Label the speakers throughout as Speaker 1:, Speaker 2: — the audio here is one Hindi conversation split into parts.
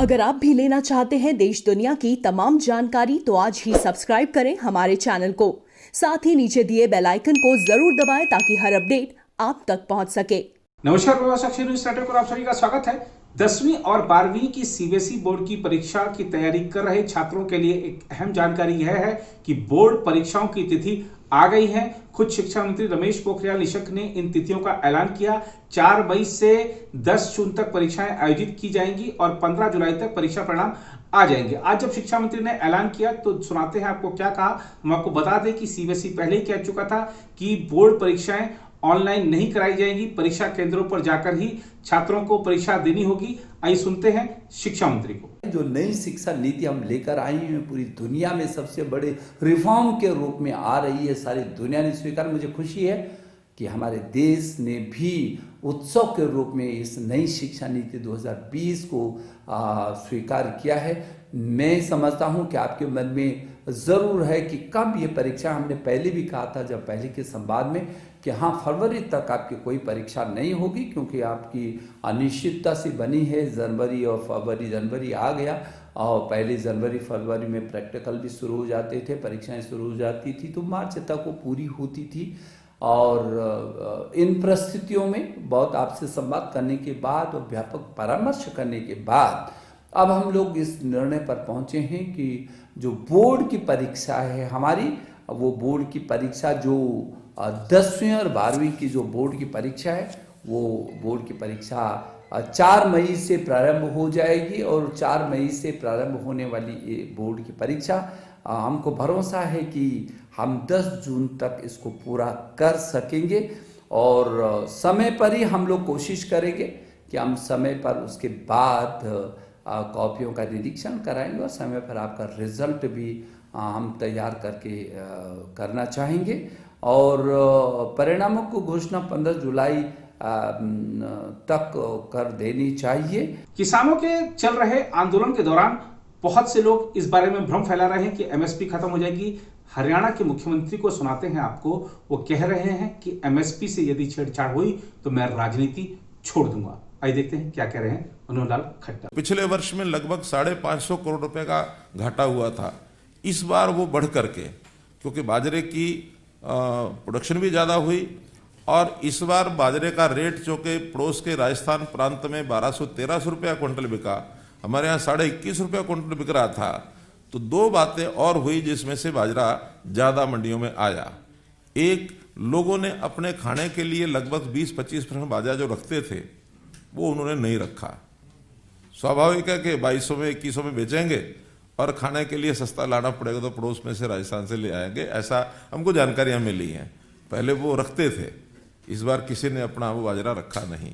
Speaker 1: अगर आप भी लेना चाहते हैं देश दुनिया की तमाम जानकारी तो आज ही सब्सक्राइब करें हमारे चैनल को। साथ ही नीचे दिए बेल आइकन को जरूर दबाएं ताकि हर अपडेट आप तक पहुंच सके।
Speaker 2: नमस्कार प्रवास अक्षर न्यूज नेटवर्क पर आप सभी का स्वागत है। 10वीं और 12वीं की सीबीएसई बोर्ड की परीक्षा की तैयारी कर रहे छात्रों के लिए एक अहम जानकारी यह है कि बोर्ड परीक्षाओं की तिथि आ गई है। खुद शिक्षा मंत्री रमेश पोखरियाल निशंक ने इन तिथियों का ऐलान किया। 4 मई से 10 जून तक परीक्षाएं आयोजित की जाएंगी और 15 जुलाई तक परीक्षा परिणाम आ जाएंगे। आज जब शिक्षा मंत्री ने ऐलान किया तो सुनाते हैं आपको क्या कहा। हम आपको बता दें कि सीबीएसई पहले ही कह चुका था कि बोर्ड परीक्षाएं ऑनलाइन नहीं कराई जाएगी, परीक्षा केंद्रों पर जाकर ही छात्रों को परीक्षा देनी होगी। आइए सुनते हैं शिक्षा मंत्री को।
Speaker 3: जो नई शिक्षा नीति हम लेकर आई हैं पूरी दुनिया में सबसे बड़े रिफॉर्म के रूप में आ रही है, सारी दुनिया ने स्वीकार। मुझे खुशी है कि हमारे देश ने भी उत्सव के रूप में इस नई शिक्षा नीति 2020 को स्वीकार किया है। मैं समझता हूं कि आपके मन में ज़रूर है कि कब ये परीक्षा, हमने पहले भी कहा था जब पहले के संवाद में कि हाँ फरवरी तक आपकी कोई परीक्षा नहीं होगी, क्योंकि आपकी अनिश्चितता से बनी है। जनवरी और फरवरी, जनवरी आ गया और पहले जनवरी फरवरी में प्रैक्टिकल भी शुरू हो जाते थे, परीक्षाएं शुरू हो जाती थी, तो मार्च तक वो पूरी होती थी। और इन परिस्थितियों में बहुत आपसे संवाद करने के बाद और व्यापक परामर्श करने के बाद अब हम लोग इस निर्णय पर पहुंचे हैं कि जो बोर्ड की परीक्षा है हमारी, वो बोर्ड की परीक्षा जो 10वीं और 12वीं की जो बोर्ड की परीक्षा है, वो बोर्ड की परीक्षा 4 मई से प्रारंभ हो जाएगी। और 4 मई से प्रारंभ होने वाली ये बोर्ड की परीक्षा हमको भरोसा है कि हम 10 जून तक इसको पूरा कर सकेंगे। और समय पर ही हम लोग कोशिश करेंगे कि हम समय पर उसके बाद कॉपियों का निरीक्षण कराएंगे और समय पर आपका रिजल्ट भी हम तैयार करके करना चाहेंगे। और परिणामों को घोषणा 15 जुलाई तक कर देनी चाहिए।
Speaker 2: किसानों के चल रहे आंदोलन के दौरान बहुत से लोग इस बारे में भ्रम फैला रहे हैं कि एमएसपी खत्म हो जाएगी। हरियाणा के मुख्यमंत्री को सुनाते हैं आपको, वो कह रहे हैं कि एमएसपी से यदि छेड़छाड़ हुई तो मैं राजनीति छोड़ दूंगा। आइए देखते हैं क्या कह रहे हैं मनोहर लाल खट्टर।
Speaker 4: पिछले वर्ष में लगभग 550 करोड़ रुपए का घाटा हुआ था। इस बार वो बढ़ करके, क्योंकि बाजरे की प्रोडक्शन भी ज़्यादा हुई और इस बार बाजरे का रेट जो कि पड़ोस के राजस्थान प्रांत में 1200-1300 रुपया क्विंटल बिका, हमारे यहाँ 21.5 रुपया क्विंटल बिक रहा था। तो 2 बातें और हुई जिसमें से बाजरा ज़्यादा मंडियों में आया। एक, लोगों ने अपने खाने के लिए लगभग 20-25% बाजरा जो रखते थे वो उन्होंने नहीं रखा। स्वाभाविक है कि 2200 में 2100 में बेचेंगे और खाने के लिए सस्ता लाना पड़ेगा तो पड़ोस में से राजस्थान से ले आएंगे, ऐसा हमको जानकारियां मिली हैं। पहले वो रखते थे, इस बार किसी ने अपना वो बाजरा रखा नहीं।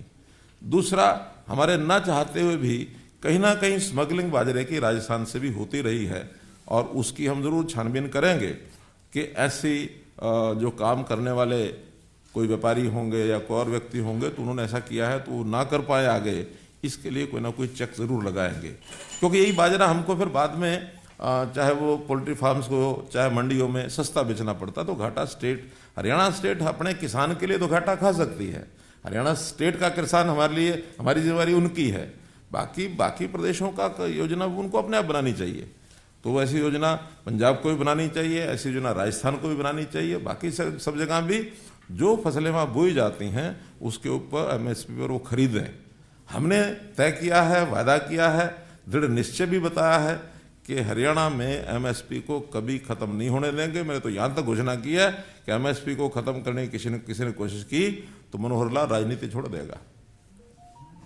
Speaker 4: दूसरा, हमारे ना चाहते हुए भी कहीं ना कहीं स्मगलिंग बाजरे की राजस्थान से भी होती रही है और उसकी हम जरूर छानबीन करेंगे कि ऐसी जो काम करने वाले कोई व्यापारी होंगे या कोई और व्यक्ति होंगे तो उन्होंने ऐसा किया है तो वो ना कर पाए आगे, इसके लिए कोई ना कोई चेक जरूर लगाएंगे। क्योंकि यही बाजरा हमको फिर बाद में चाहे वो पोल्ट्री फार्म्स को चाहे मंडियों में सस्ता बेचना पड़ता, तो घाटा हरियाणा स्टेट अपने किसान के लिए तो घाटा खा सकती है। हरियाणा स्टेट का किसान हमारे लिए, हमारी जिम्मेवारी उनकी है। बाकी प्रदेशों का योजना उनको अपने आप बनानी चाहिए। तो ऐसी योजना पंजाब को भी बनानी चाहिए, ऐसी योजना राजस्थान को भी बनानी चाहिए। बाकी सब जगह भी जो फसलें वहाँ बोई जाती हैं उसके ऊपर एमएसपी पर वो खरीदें। हमने तय किया है, वादा किया है, दृढ़ निश्चय भी बताया है कि हरियाणा में एमएसपी को कभी खत्म नहीं होने देंगे। मैंने तो यहाँ तक घोषणा की है कि एमएसपी को खत्म करने की किसी ने कोशिश की तो मनोहर लाल राजनीति छोड़ देगा।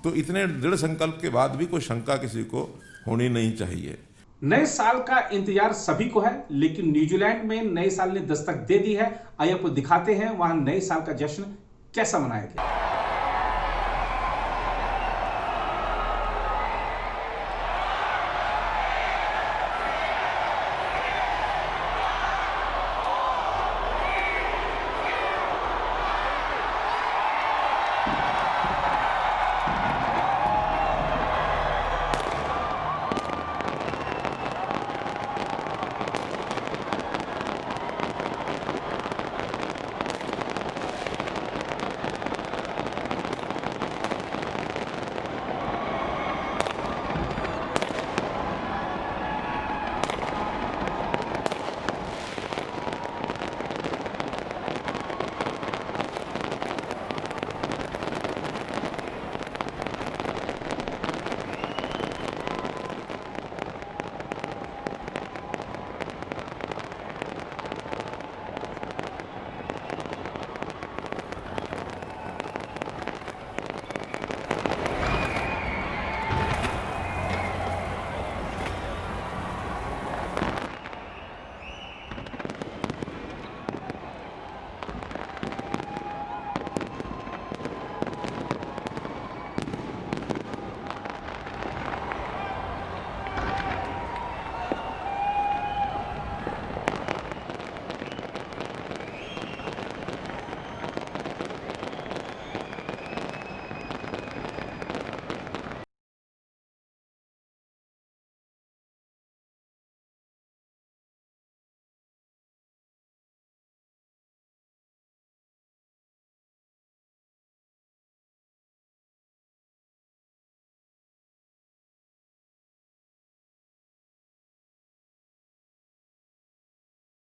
Speaker 4: तो इतने दृढ़ संकल्प के बाद भी कोई शंका किसी को होनी नहीं चाहिए।
Speaker 2: नए साल का इंतजार सभी को है, लेकिन न्यूजीलैंड में नए साल ने दस्तक दे दी है। आइए आपको दिखाते हैं वहां नए साल का जश्न कैसा मनाया गया।